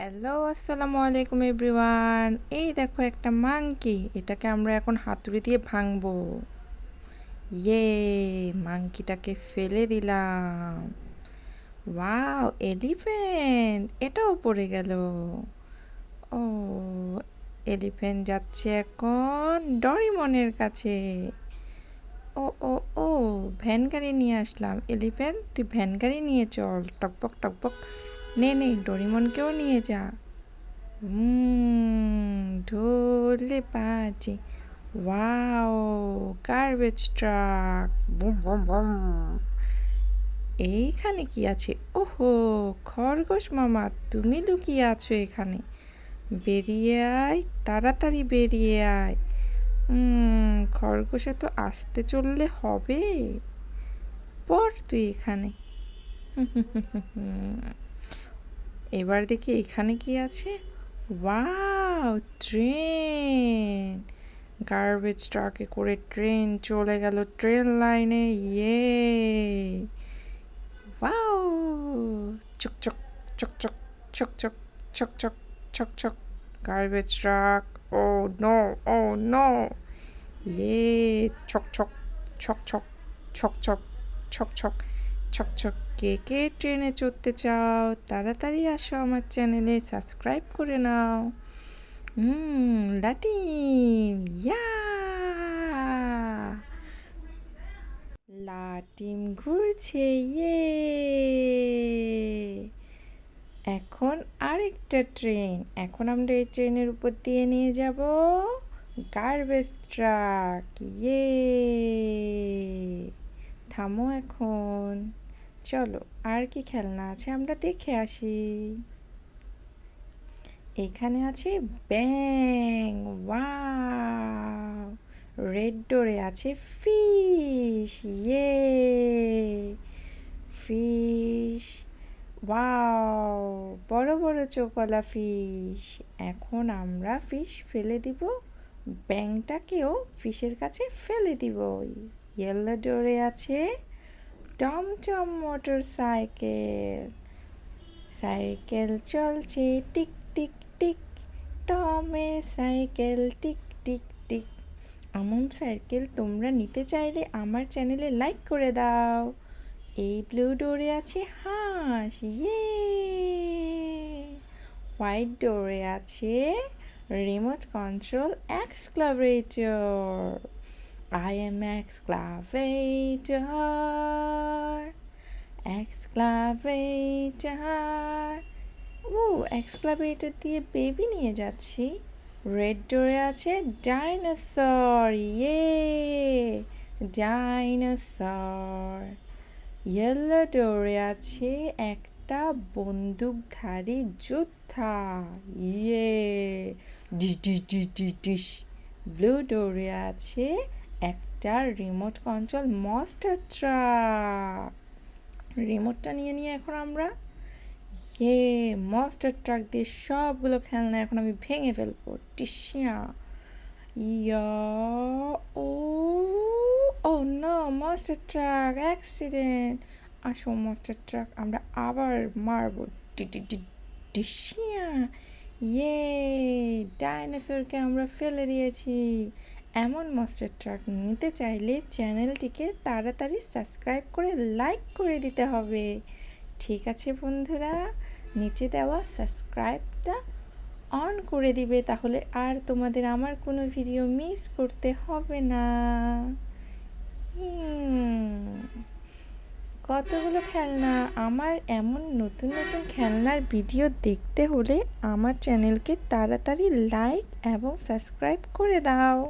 Hello, আসসালামু আলাইকুম everyone. এই দেখো একটা মাংকি, এটাকে আমরা এখন হাতুড়ি দিয়ে ভাঙবো। ইয়ে, মাংকিটাকে ফেলে দিলাম। ওয়াও, এলিফ্যান্ট, এটাও পড়ে গেল। ও, এলিফ্যান্ট যাচ্ছে এখন ডরিমনের কাছে। ও ও ও, ভ্যান গাড়ি নিয়ে আসলাম। এলিফ্যান্ট, তুই ভ্যান গাড়ি নিয়ে চল, টকবক টকবক। নে নে, ডরিমনকেও নিয়ে যা। ঢোলে বাজে। Wow, garbage truck. Boom boom boom. এইখানে কি আছে? ওহো, খরগোশ মামা, তুমি লুকিয়ে আছো এখানে। বেরিয়ে আয়, তাড়াতাড়ি বেরিয়ে আয়। খরগোশে তো আসতে চললে হবে। পড় তুই এখানে। এবার দেখি এখানে কি আছে। Wow, train. গার্বেজ ট্রাকে করে ট্রেন চলে গেল ট্রেন লাইনে। ইয়ে, ওয়াও, চকচক চকচক চকচক চকচক চকচক। Garbage truck. Oh no, oh no. ইয়ে, ছকছক ছকছক ছকছক ছকছক ছকছক। কে কে ট্রেনে চড়তে চাও, তাড়াতাড়ি আসো আমার চ্যানেলে, সাবস্ক্রাইব করে নাও। লাটিম, ইয়া, লাটিম ঘুরছে। ইয়ে, এখন আরেকটা ট্রেন। এখন আমরা এই ট্রেনের উপর দিয়ে নিয়ে যাব গার্বেজ ট্রাক। ইয়ে, থামো এখন। চলো, আর কি খেলনা আছে আমরা দেখে আসি। এখানে আছে ব্যাং। ওয়াও, রেড ডোরে আছে ফিশ। ইয়ে, ফিশ। ওয়াও, বড় বড় চোখওয়ালা ফিশ। এখন আমরা ফিশ ফেলে দিব, ব্যাংটাকেও ফিশের কাছে ফেলে দিব। ইয়েলো ডোরে আছে টমটম মোটর সাইকেল। সাইকেল চলছে টিক টিক টিক, টমের সাইকেল টিক টিক টিক। এমন সাইকেল তোমরা নিতে চাইলে আমার চ্যানেলে লাইক করে দাও। এই ব্লু ডোরে আছে হাঁস। ইয়ে, হোয়াইট ডোরে আছে remote control excavator. I am excavator, excavator. ও, এক্সক্লাভেটর দিয়ে বেবি নিয়ে যাচ্ছি। রেড ডোরে আছে ডাইনোসর। ইয়ে, ডাইনোসর। ইয়েলো ডোরে আছে একটা বন্দুকধারী যোদ্ধা। ইয়ে, ডিশ ডিশ ডিশ ডিশ ডিশ। ব্লু ডোরে আছে একটা রিমোট কন্ট্রোল মনস্টার ট্রাক। রিমোটটা নিয়ে নিয়ে এখন আমরা মনস্টার ট্রাক দিয়ে সবগুলো খেলনা এখন আমি ভেঙে ফেলবো। টিসিয়া, ইয়া, ও ও নো, মনস্টার ট্রাক অ্যাক্সিডেন্ট। আসো মনস্টার ট্রাক, আমরা আবার মারবো। টিসিয়া। ইয়ে, ডাইনোসরকে আমরা ফেলে দিয়েছি। এমন মনস্টার ট্রাক নিতে চাইলে চ্যানেলটিকে তাড়াতাড়ি সাবস্ক্রাইব করে লাইক করে দিতে হবে। ঠিক আছে বন্ধুরা, নিচে দেওয়া সাবস্ক্রাইবটা অন করে দিবে, তাহলে আর তোমাদের আমার কোনো ভিডিও মিস করতে হবে না। কতগুলো খেলনা! আমার এমন নতুন নতুন খেলনার ভিডিও দেখতে হলে আমার চ্যানেলকে তাড়াতাড়ি লাইক এবং সাবস্ক্রাইব করে দাও।